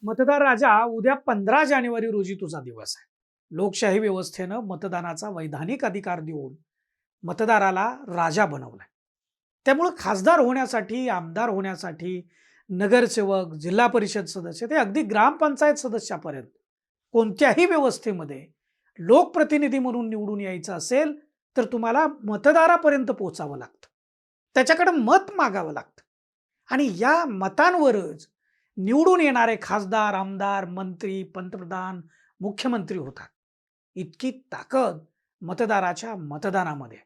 मतदार राजा, उद्या 15 जानेवारी रोजी तुझा दिवस आहे. लोकशाही व्यवस्थेनं मतदानाचा वैधानिक अधिकार देऊन मतदाराला राजा बनवलाय. त्यामुळे खासदार होण्यासाठी, आमदार होण्यासाठी, नगरसेवक, जिल्हा परिषद सदस्य ते अगदी ग्रामपंचायत सदस्यापर्यंत कोणत्याही व्यवस्थेमध्ये लोकप्रतिनिधी म्हणून निवडून यायचं असेल तर तुम्हाला मतदारापर्यंत पोहोचावं लागतं. त्याच्याकडे मत मागावं लागतं आणि या मतांवरच निवडून येणारे खासदार, आमदार, मंत्री, पंतप्रधान, मुख्यमंत्री होतात. इतकी ताकद मतदाराच्या मतदानामध्ये.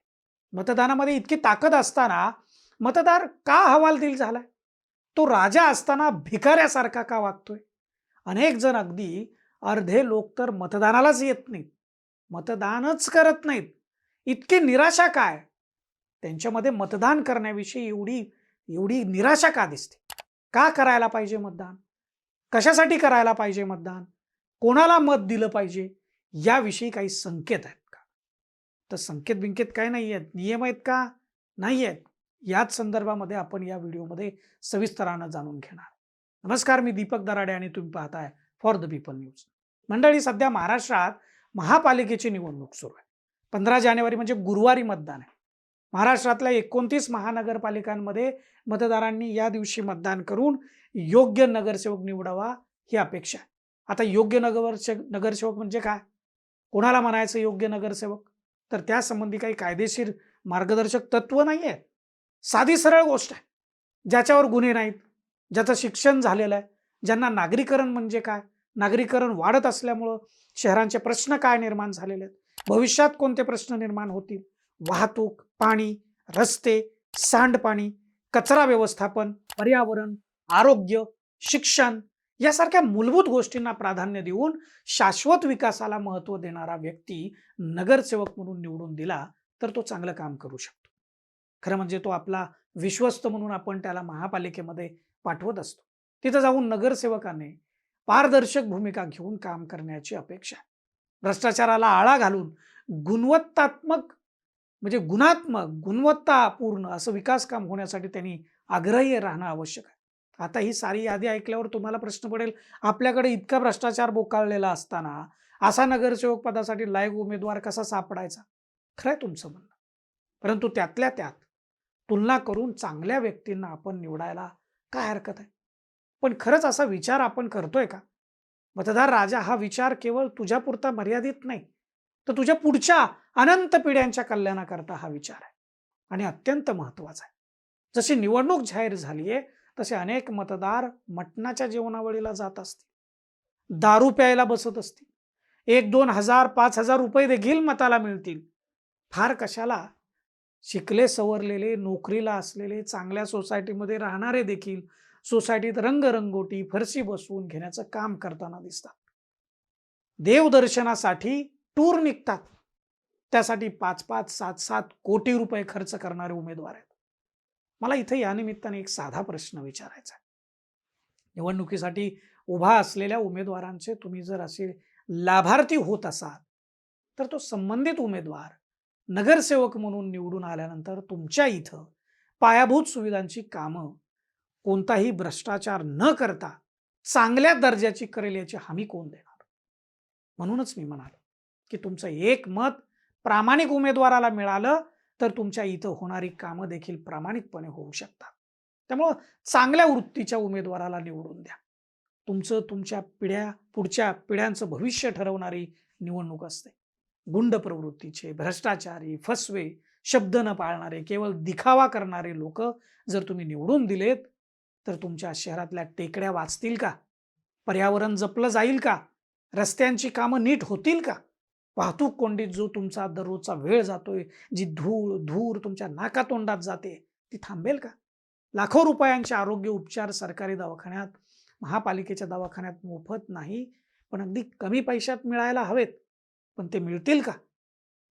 मतदानामध्ये इतकी ताकद असताना मतदार का हवालदिल झालाय? तो राजा असताना भिकाऱ्यासारखा का वागतोय? अनेक जण, अगदी अर्धे लोक तर मतदानालाच येत नाहीत, मतदानच करत नाहीत. इतकी निराशा काय? त्यांच्यामध्ये मतदान करण्याविषयी एवढी एवढी निराशा का दिसते? का करायला पाहिजे मतदान? कशासाठी करायला पाहिजे मतदान? कोणाला मत दिलं पाहिजे? याविषयी काही संकेत आहेत का? तर संकेत बिंकेत काय नाही आहेत, नियम आहेत का? नाही आहेत. याच संदर्भामध्ये आपण या व्हिडिओमध्ये सविस्तरानं जाणून घेणार. नमस्कार, मी दीपक दराडे आणि तुम्ही पाहताय फॉर द पीपल न्यूज. मंडळी, सध्या महाराष्ट्रात महापालिकेची निवडणूक सुरू आहे. 15 जानेवारी म्हणजे गुरुवारी मतदान आहे. महाराष्ट्रातल्या 29 महानगरपालिकांमध्ये मतदारांनी या दिवशी मतदान करून योग्य नगरसेवक निवडावा ही अपेक्षा आहे. आता योग्य नगरसेवक म्हणजे काय? कोणाला म्हणायचं योग्य नगरसेवक? तर त्यासंबंधी काही कायदेशीर मार्गदर्शक तत्व नाही आहेत. साधी सरळ गोष्ट आहे. ज्याच्यावर गुन्हे नाहीत, ज्याचं शिक्षण झालेलं आहे, ज्यांना नागरीकरण म्हणजे काय, नागरीकरण वाढत असल्यामुळं शहरांचे प्रश्न काय निर्माण झालेले आहेत, भविष्यात कोणते प्रश्न निर्माण होतील, वाहतूक, पाणी, रस्ते, सांडपाणी, कचरा व्यवस्थापन, पर्यावरण, आरोग्य, शिक्षण यासारख्या मूलभूत गोष्टींना प्राधान्य देऊन शाश्वत विकासाला महत्त्व देणारा व्यक्ती नगरसेवक म्हणून निवडून दिला तर तो चांगलं काम करू शकतो. खरं म्हणजे तो आपला विश्वस्त म्हणून आपण त्याला महापालिकेमध्ये पाठवत असतो. तिथं जाऊन नगरसेवकाने पारदर्शक भूमिका घेऊन काम करण्याची अपेक्षा आहे. भ्रष्टाचाराला आळा घालून गुणवत्तात्मक म्हणजे गुणवत्तापूर्ण असं विकास काम होण्यासाठी त्यांनी आग्रही राहणं आवश्यक आहे. आता ही सारी यादी ऐकल्यावर तुम्हाला प्रश्न पडेल, आपल्याकडे इतका भ्रष्टाचार बोकाळलेला असताना असा नगरसेवक पदासाठी लायक उमेदवार कसा सापडायचा? खरंय तुमचं म्हणणं, परंतु त्यातल्या त्यात तुलना करून चांगल्या व्यक्तींना आपण निवडायला काय हरकत आहे? पण खरंच असा विचार आपण करतोय का? मतदार राजा हा विचार केवळ तुझ्यापुरता मर्यादित नाही, तर तुझ्या पुढच्या अनंत पिढ्यांच्या कल्याणाकरता हा विचार आहे आणि अत्यंत महत्वाचा आहे. जशी निवडणूक जाहीर झाली आहे तसे अनेक मतदार मटणाच्या जेवणावळीला जात असतील, दारू प्यायला बसत असतील, 1-2 हजार 5,000 रुपये देखील मताला मिळतील. फार कशाला, शिकले सवरलेले, नोकरीला असलेले, चांगल्या सोसायटीमध्ये राहणारे देखील सोसायटीत रंगरंगोटी, फरशी बसवून घेण्याचं काम करताना दिसतात. देवदर्शनासाठी टूर निघतात, त्यासाठी 5-5, 7-7 कोटी रुपये खर्च करणारे उमेदवार आहेत. मला इथे या निमित्ताने एक साधा प्रश्न विचारायचा आहे. निवडणुकीसाठी उभा असलेल्या उमेदवारांचे तुम्ही जर असे लाभार्थी होत असाल तर तो संबंधित उमेदवार नगरसेवक म्हणून निवडून आल्यानंतर तुमच्या इथं पायाभूत सुविधांची कामं कोणताही भ्रष्टाचार न करता चांगल्या दर्जाची करेल याची हमी कोण देणार? म्हणूनच मी म्हणालो की तुमचं एक मत प्रामाणिक उमेदवाराला मिळालं तर तुमच्या इथं होणारी कामं देखील प्रामाणिकपणे होऊ शकतात. त्यामुळं चांगल्या वृत्तीच्या उमेदवाराला निवडून द्या. तुमच्या पुढच्या पिढ्यांचं भविष्य ठरवणारी निवडणूक असते. गुंड प्रवृत्तीचे, भ्रष्टाचारी, फसवे, शब्द न पाळणारे, केवळ दिखावा करणारे लोक जर तुम्ही निवडून दिलेत तर तुमच्या शहरातल्या टेकड्या वाचतील का? पर्यावरण जपलं जाईल का? रस्त्यांची कामं नीट होतील का? वाहतूक कोंडीत जो तुमचा दररोजचा वेळ जातोय, जी धूर तुमच्या नाकातोंडात जाते, ती थांबेल का? लाखो रुपयांचे आरोग्य उपचार सरकारी दवाखान्यात, महापालिकेच्या दवाखान्यात मोफत नाही, पण अगदी कमी पैशात मिळायला हवेत, पण ते मिळतील का?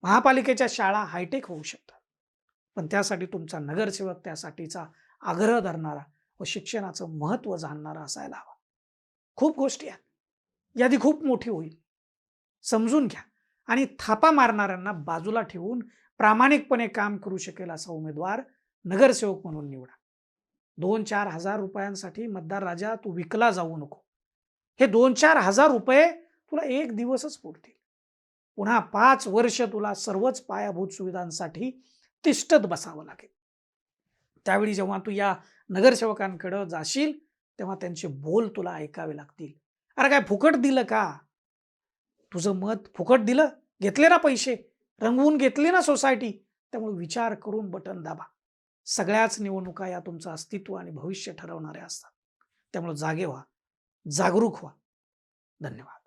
महापालिकेच्या शाळा हायटेक होऊ शकतात, पण त्यासाठी तुमचा नगरसेवक त्यासाठीचा आग्रह धरणारा व शिक्षणाचं महत्त्व जाणणारा असायला हवा. खूप गोष्टी आहेत, यादी खूप मोठी होईल. समजून घ्या आणि थापा मारणाऱ्यांना बाजूला ठेवून प्रामाणिकपणे काम करू शकेल असा उमेदवार नगरसेवक म्हणून निवडा. 2-4 हजार रुपयांसाठी मतदार राजा तू विकला जाऊ नको. हे 2-4 हजार रुपये तुला एक दिवसच पुरतील. पुन्हा 5 वर्ष तुला सर्वच पायाभूत सुविधांसाठी तिष्ठत बसावं लागेल. त्यावेळी जेव्हा तू या नगरसेवकांकडे जाशील तेव्हा त्यांचे बोल तुला ऐकावे लागतील. अरे काय फुकट दिलं का? तुझं मत फुकट दिलं? घेतले ना पैसे, रंगवून घेतली ना सोसायटी. त्यामुळे विचार करून बटन दाबा. सगळ्याच निवडणुका या तुमचं अस्तित्व आणि भविष्य ठरवणाऱ्या असतात. त्यामुळे जागे व्हा, जागरूक व्हा. धन्यवाद.